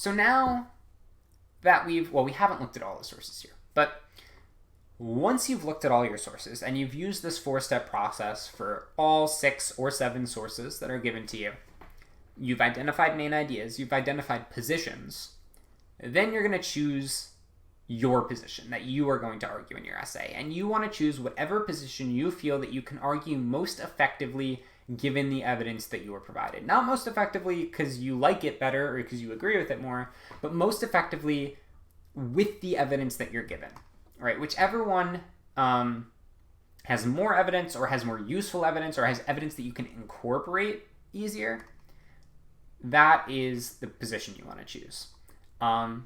So now that we haven't looked at all the sources here, but once you've looked at all your sources and you've used this 4-step process for all 6 or 7 sources that are given to you, you've identified main ideas, you've identified positions, then you're going to choose your position that you are going to argue in your essay. And you want to choose whatever position you feel that you can argue most effectively given the evidence that you were provided. Not most effectively because you like it better or because you agree with it more, but most effectively with the evidence that you're given. Right? Whichever one has more evidence or has more useful evidence or has evidence that you can incorporate easier, that is the position you want to choose. And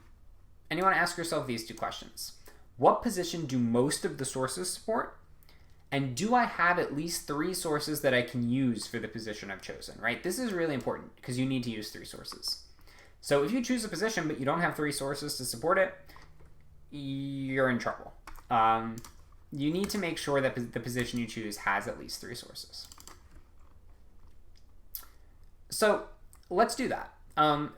you want to ask yourself these 2 questions. What position do most of the sources support? And do I have at least 3 sources that I can use for the position I've chosen, right? This is really important because you need to use 3 sources. So if you choose a position but you don't have 3 sources to support it, you're in trouble. You need to make sure that the position you choose has at least 3 sources. So let's do that.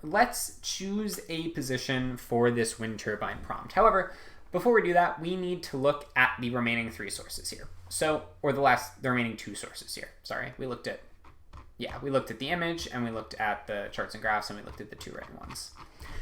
Let's choose a position for this wind turbine prompt. However, before we do that, we need to look at the remaining 3 sources here. So, or the remaining 2 sources here. Sorry, we looked at the image and we looked at the charts and graphs and we looked at the 2 written ones.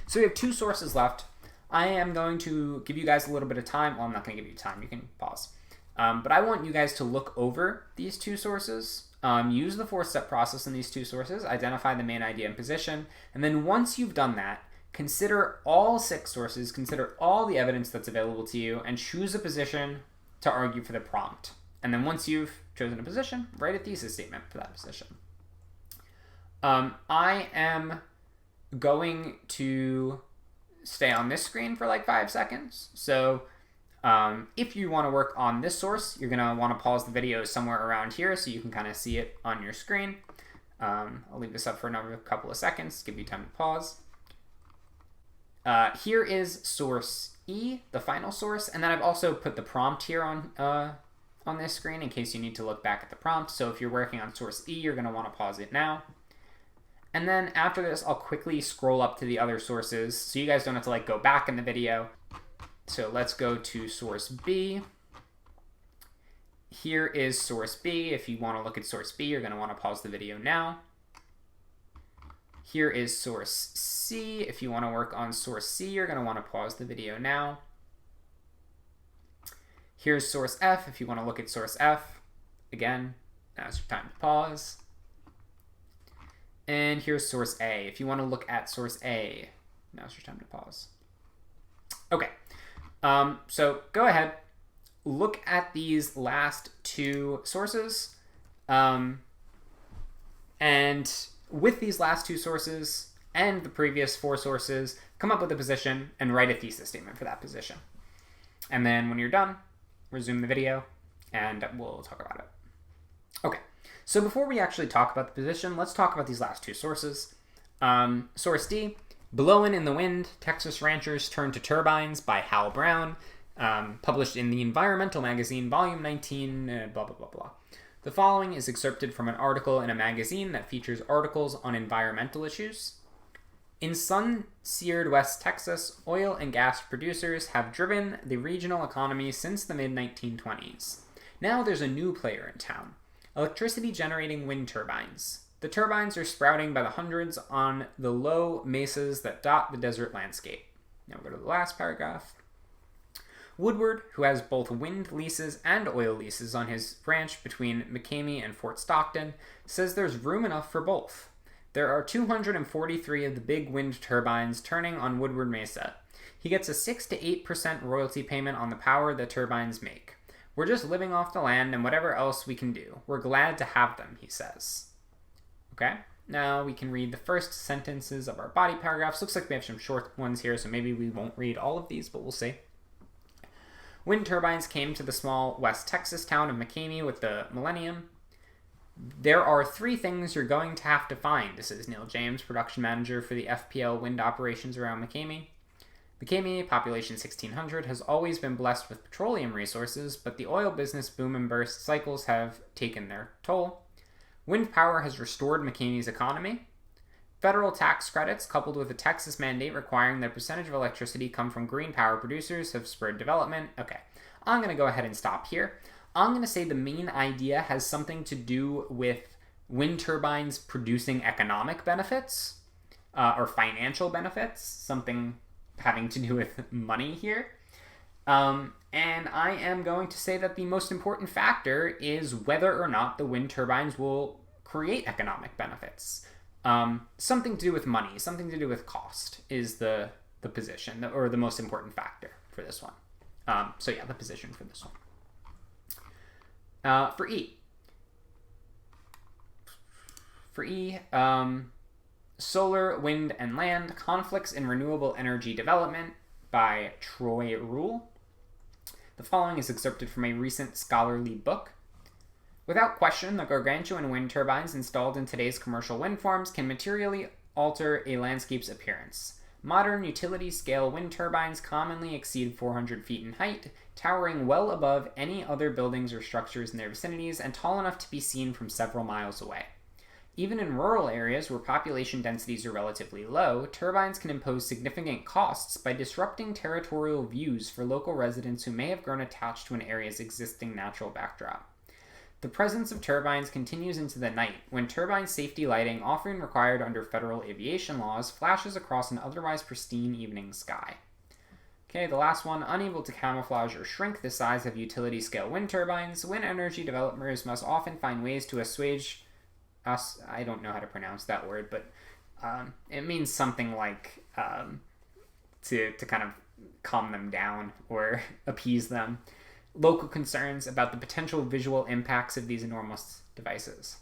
So we have 2 sources left. I am going to give you guys a little bit of time. Well, I'm not going to give you time. You can pause. But I want you guys to look over these 2 sources, use the 4-step process in these 2 sources, identify the main idea and position, and then once you've done that, consider all 6 sources, consider all the evidence that's available to you, and choose a position to argue for the prompt. And then once you've chosen a position, write a thesis statement for that position. I am going to stay on this screen for like 5 seconds. So if you want to work on this source, you're going to want to pause the video somewhere around here so you can kind of see it on your screen. I'll leave this up for another couple of seconds, give you time to pause. Here is source E, the final source, and then I've also put the prompt here on this screen in case you need to look back at the prompt. So if you're working on source E, you're going to want to pause it now. And then after this, I'll quickly scroll up to the other sources so you guys don't have to go back in the video. So let's go to source B. Here is source B. If you want to look at source B, you're going to want to pause the video now. Here is source C. If you want to work on source C, you're going to want to pause the video now. Here's source F. If you want to look at source F, again, now's your time to pause. And here's source A. If you want to look at source A, now's your time to pause. Okay, so go ahead, look at these last 2 sources, and with these last 2 sources and the previous 4 sources, come up with a position and write a thesis statement for that position. And then when you're done, resume the video and we'll talk about it. Okay. So before we actually talk about the position, let's talk about these last 2 sources. Source D, Blowin' in the Wind, Texas Ranchers Turn to Turbines by Hal Brown, published in the Environmental Magazine, Volume 19, blah, blah, blah, blah. The following is excerpted from an article in a magazine that features articles on environmental issues. In sun-seared West Texas, oil and gas producers have driven the regional economy since the mid-1920s. Now there's a new player in town. Electricity-generating wind turbines. The turbines are sprouting by the hundreds on the low mesas that dot the desert landscape. Now we'll go to the last paragraph. Woodward, who has both wind leases and oil leases on his ranch between McCamey and Fort Stockton, says there's room enough for both. There are 243 of the big wind turbines turning on Woodward Mesa. He gets a 6 to 8% royalty payment on the power the turbines make. We're just living off the land and whatever else we can do. We're glad to have them, he says. Okay, now we can read the first sentences of our body paragraphs. Looks like we have some short ones here, so maybe we won't read all of these, but we'll see. Wind turbines came to the small West Texas town of McCamey with the Millennium. There are 3 things you're going to have to find, says Neil James, production manager for the FPL wind operations around McCamey. McCamey, population 1,600, has always been blessed with petroleum resources, but the oil business boom and burst cycles have taken their toll. Wind power has restored McCamey's economy. Federal tax credits, coupled with a Texas mandate requiring that a percentage of electricity come from green power producers, have spurred development. Okay, I'm going to go ahead and stop here. I'm going to say the main idea has something to do with wind turbines producing economic benefits or financial benefits, something having to do with money here. And I am going to say that the most important factor is whether or not the wind turbines will create economic benefits. Something to do with money, something to do with cost is the position, or the most important factor for this one. So yeah, the position for this one. For E, Solar, Wind, and Land, Conflicts in Renewable Energy Development by Troy Rule. The following is excerpted from a recent scholarly book. Without question, the gargantuan wind turbines installed in today's commercial wind farms can materially alter a landscape's appearance. Modern utility-scale wind turbines commonly exceed 400 feet in height, towering well above any other buildings or structures in their vicinities and tall enough to be seen from several miles away. Even in rural areas where population densities are relatively low, turbines can impose significant costs by disrupting territorial views for local residents who may have grown attached to an area's existing natural backdrop. The presence of turbines continues into the night, when turbine safety lighting, often required under federal aviation laws, flashes across an otherwise pristine evening sky. Okay, the last one, unable to camouflage or shrink the size of utility-scale wind turbines, wind energy developers must often find ways to assuage I don't know how to pronounce that word, but it means something like to kind of calm them down or appease them. Local concerns about the potential visual impacts of these enormous devices.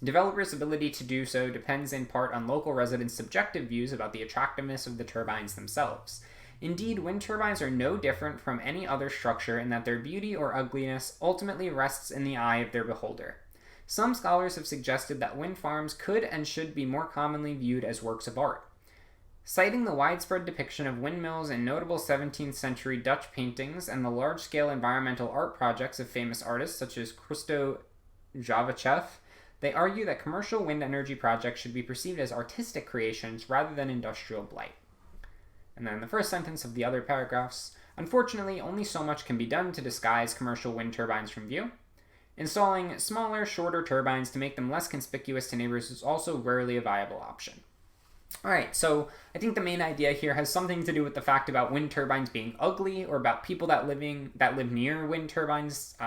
Developers' ability to do so depends in part on local residents' subjective views about the attractiveness of the turbines themselves. Indeed, wind turbines are no different from any other structure in that their beauty or ugliness ultimately rests in the eye of their beholder. Some scholars have suggested that wind farms could and should be more commonly viewed as works of art. Citing the widespread depiction of windmills in notable 17th century Dutch paintings and the large-scale environmental art projects of famous artists such as Krzysztof Javachev, they argue that commercial wind energy projects should be perceived as artistic creations rather than industrial blight. And then the first sentence of the other paragraphs, unfortunately, only so much can be done to disguise commercial wind turbines from view. Installing smaller, shorter turbines to make them less conspicuous to neighbors is also rarely a viable option. Alright, so I think the main idea here has something to do with the fact about wind turbines being ugly, or about people that live near wind turbines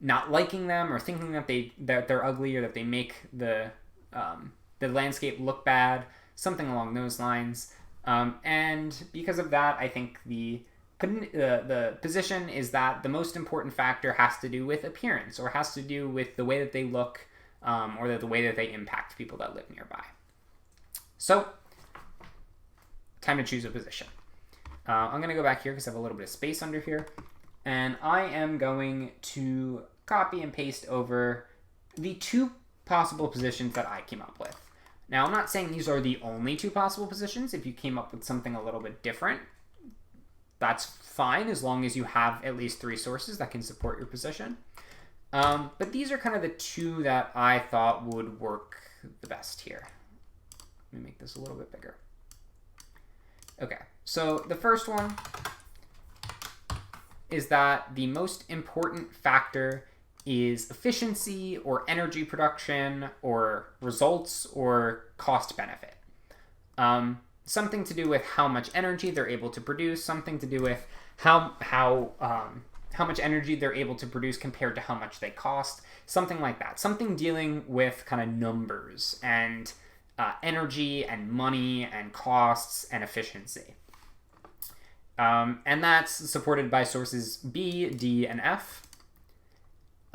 not liking them, or thinking that they're ugly, or that they make the landscape look bad, something along those lines. And because of that, I think the position is that the most important factor has to do with appearance, or has to do with the way that they look, or the way that they impact people that live nearby. So, time to choose a position. I'm going to go back here because I have a little bit of space under here, and I am going to copy and paste over the two possible positions that I came up with. Now, I'm not saying these are the only two possible positions. If you came up with something a little bit different, that's fine, as long as you have at least 3 sources that can support your position. But these are kind of the two that I thought would work the best here. Let me make this a little bit bigger. Okay, so the first one is that the most important factor is efficiency, or energy production, or results, or cost benefit. Something to do with how much energy they're able to produce, something to do with how much energy they're able to produce compared to how much they cost, something like that. Something dealing with kind of numbers and energy and money and costs and efficiency. And that's supported by sources B, D, and F.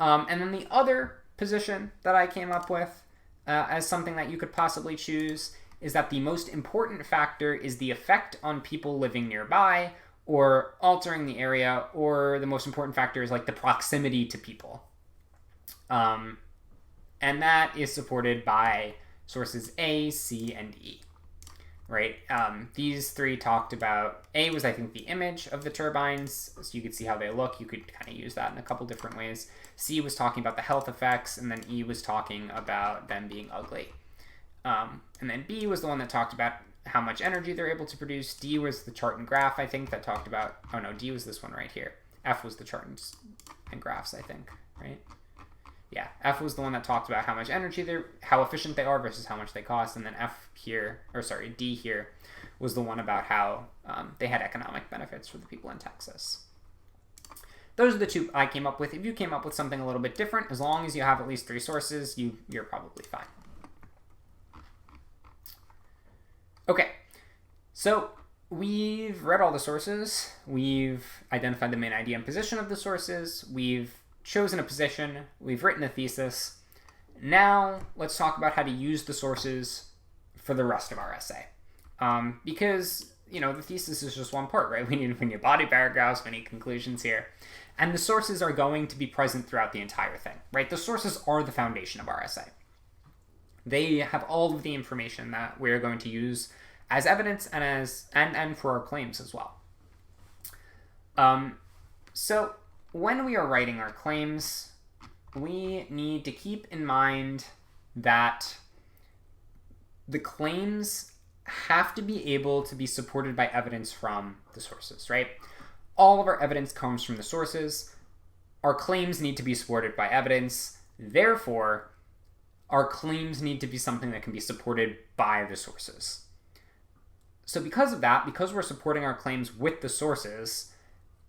And then the other position that I came up with as something that you could possibly choose is that the most important factor is the effect on people living nearby or altering the area, or the most important factor is like the proximity to people. And that is supported by sources A, C, and E. Right? These 3 talked about, A was, I think, the image of the turbines, so you could see how they look. You could kind of use that in a couple different ways. C was talking about the health effects, and then E was talking about them being ugly. And then B was the one that talked about how much energy they're able to produce. D was the chart and graph, I think, that talked about, oh no, D was this one right here. F was the chart and graphs, I think, right? Yeah, F was the one that talked about how much energy how efficient they are versus how much they cost. And then D here was the one about how they had economic benefits for the people in Texas. Those are the two I came up with. If you came up with something a little bit different, as long as you have at least 3 sources, you're probably fine. Okay, so we've read all the sources. We've identified the main idea and position of the sources. We've chosen a position. We've written a thesis. Now let's talk about how to use the sources for the rest of our essay. Because, the thesis is just one part, right? We need body paragraphs, we need conclusions here. And the sources are going to be present throughout the entire thing, right? The sources are the foundation of our essay. They have all of the information that we're going to use as evidence and for our claims as well. So when we are writing our claims, we need to keep in mind that the claims have to be able to be supported by evidence from the sources, right? All of our evidence comes from the sources. Our claims need to be supported by evidence. Therefore, our claims need to be something that can be supported by the sources. So because of that, because we're supporting our claims with the sources,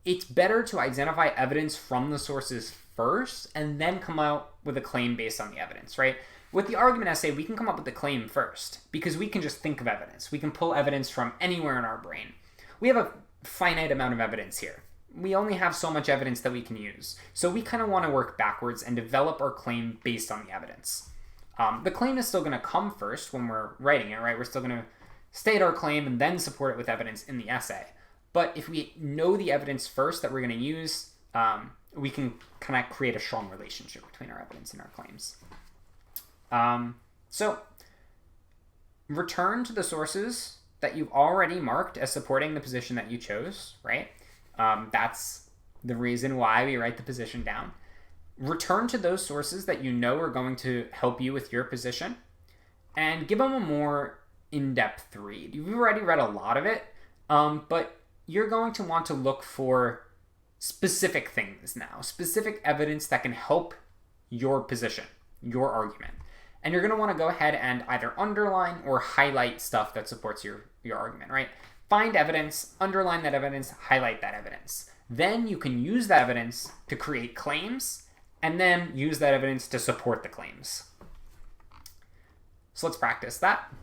it's better to identify evidence from the sources first and then come out with a claim based on the evidence, right? With the argument essay, we can come up with the claim first because we can just think of evidence. We can pull evidence from anywhere in our brain. We have a finite amount of evidence here. We only have so much evidence that we can use. So we kind of want to work backwards and develop our claim based on the evidence. The claim is still going to come first when we're writing it, right? We're still going to state our claim and then support it with evidence in the essay. But if we know the evidence first that we're going to use, we can kind of create a strong relationship between our evidence and our claims. So return to the sources that you've already marked as supporting the position that you chose, right? That's the reason why we write the position down. Return to those sources that you know are going to help you with your position and give them a more in-depth read. You've already read a lot of it, but you're going to want to look for specific things now, specific evidence that can help your position, your argument. And you're going to want to go ahead and either underline or highlight stuff that supports your argument, right? Find evidence, underline that evidence, highlight that evidence. Then you can use that evidence to create claims and then use that evidence to support the claims. So let's practice that.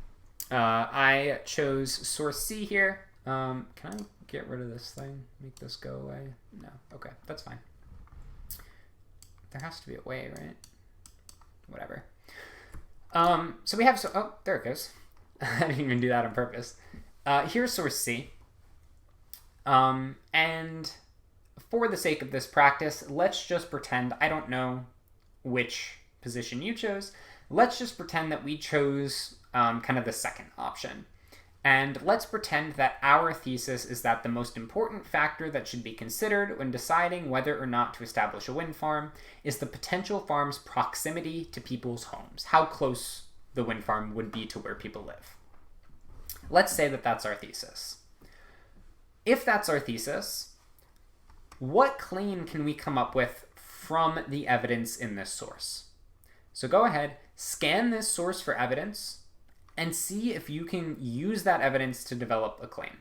I chose source C here. Can I get rid of this thing? Make this go away? No. Okay, that's fine. There has to be a way, right? Whatever. So we have, oh, there it goes. I didn't even do that on purpose. Here's source C. And for the sake of this practice, let's just pretend, I don't know which position you chose. Let's just pretend that we chose kind of the second option. And let's pretend that our thesis is that the most important factor that should be considered when deciding whether or not to establish a wind farm is the potential farm's proximity to people's homes, how close the wind farm would be to where people live. Let's say that that's our thesis. If that's our thesis, what claim can we come up with from the evidence in this source? So go ahead, scan this source for evidence, and see if you can use that evidence to develop a claim.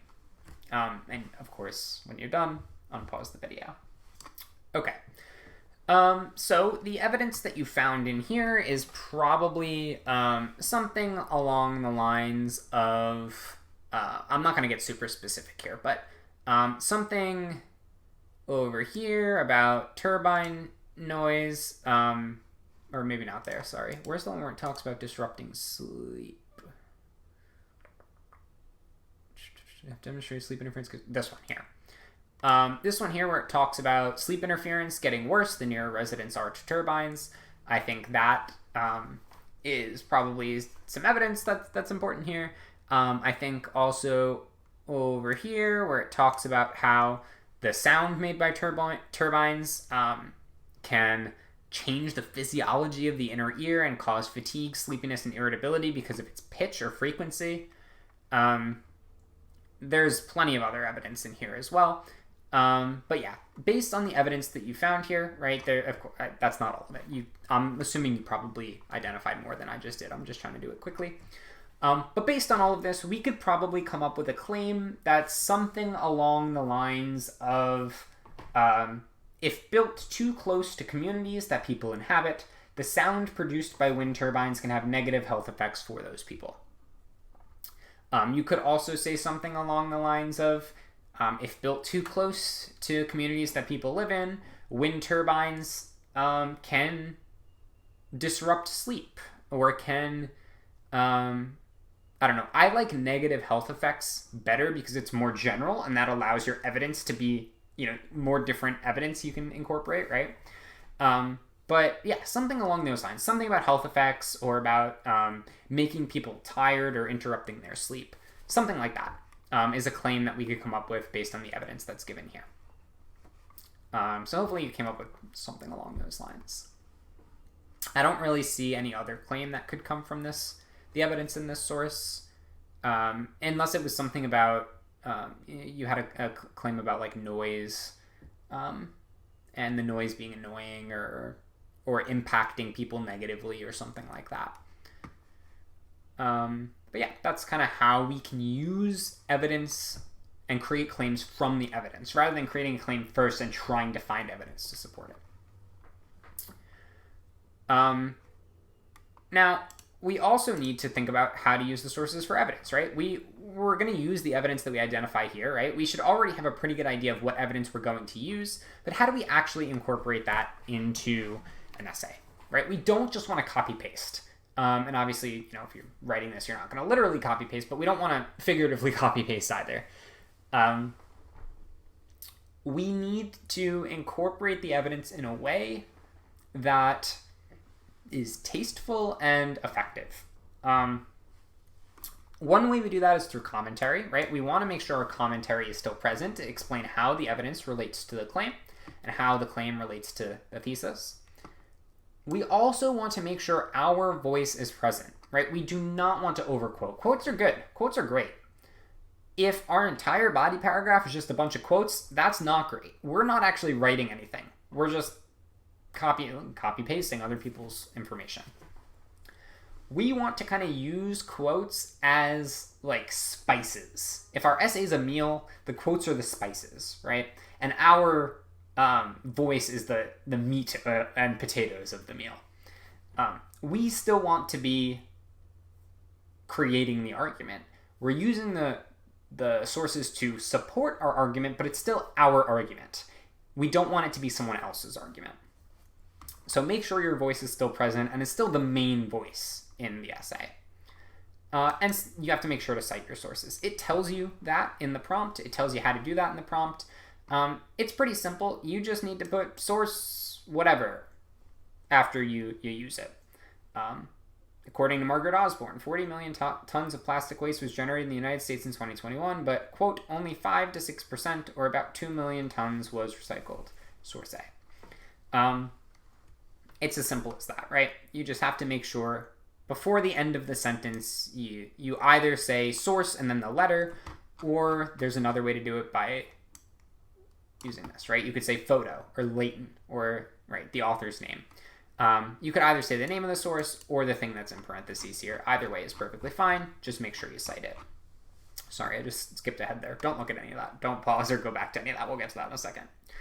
And of course, when you're done, unpause the video. Okay. So the evidence that you found in here is probably something along the lines of, I'm not going to get super specific here, but something over here about turbine noise, or maybe not there, sorry. Where's the one where it talks about disrupting sleep? Demonstrate sleep interference. This one here. This one here where it talks about sleep interference getting worse the nearer residents are to turbines. I think that is probably some evidence that's important here. I think also over here where it talks about how the sound made by turbines can change the physiology of the inner ear and cause fatigue, sleepiness, and irritability because of its pitch or frequency. There's plenty of other evidence in here as well. But yeah, based on the evidence that you found here, right, there, of course, that's not all of it. I'm assuming you probably identified more than I just did. I'm just trying to do it quickly. But based on all of this, we could probably come up with a claim that's something along the lines of, if built too close to communities that people inhabit, the sound produced by wind turbines can have negative health effects for those people. You could also say something along the lines of, if built too close to communities that people live in, wind turbines can disrupt sleep or can, I don't know. I like negative health effects better because it's more general and that allows your evidence to be, more different evidence you can incorporate, right? But yeah, something along those lines. Something about health effects or about making people tired or interrupting their sleep. Something like that is a claim that we could come up with based on the evidence that's given here. So hopefully you came up with something along those lines. I don't really see any other claim that could come from the evidence in this source, unless it was something about, you had a claim about like noise, and the noise being annoying or impacting people negatively or something like that. But yeah, that's kind of how we can use evidence and create claims from the evidence, rather than creating a claim first and trying to find evidence to support it. Now, we also need to think about how to use the sources for evidence, right? We're going to use the evidence that we identify here, right? We should already have a pretty good idea of what evidence we're going to use, but how do we actually incorporate that into an essay, right? We don't just want to copy-paste. And obviously, if you're writing this, you're not going to literally copy-paste, but we don't want to figuratively copy-paste either. We need to incorporate the evidence in a way that is tasteful and effective. One way we do that is through commentary, right? We want to make sure our commentary is still present to explain how the evidence relates to the claim and how the claim relates to the thesis. We also want to make sure our voice is present, right? We do not want to overquote. Quotes are good. Quotes are great. If our entire body paragraph is just a bunch of quotes, that's not great. We're not actually writing anything. We're just copy-pasting other people's information. We want to kind of use quotes as like spices. If our essay is a meal, the quotes are the spices, right? And our voice is the meat and potatoes of the meal. We still want to be creating the argument. We're using the sources to support our argument, but it's still our argument. We don't want it to be someone else's argument. So make sure your voice is still present and is still the main voice in the essay. And you have to make sure to cite your sources. It tells you that in the prompt. It tells you how to do that in the prompt. It's pretty simple. You just need to put source whatever after you use it. According to Margaret Osborne, 40 million tons of plastic waste was generated in the United States in 2021, but, quote, only 5 to 6%, or about 2 million tons, was recycled. Source A. It's as simple as that, right? You just have to make sure before the end of the sentence, you either say source and then the letter, or there's another way to do it by using this, right? You could say photo or Leighton or, right, the author's name. You could either say the name of the source or the thing that's in parentheses here. Either way is perfectly fine. Just make sure you cite it. Sorry, I just skipped ahead there. Don't look at any of that. Don't pause or go back to any of that. We'll get to that in a second.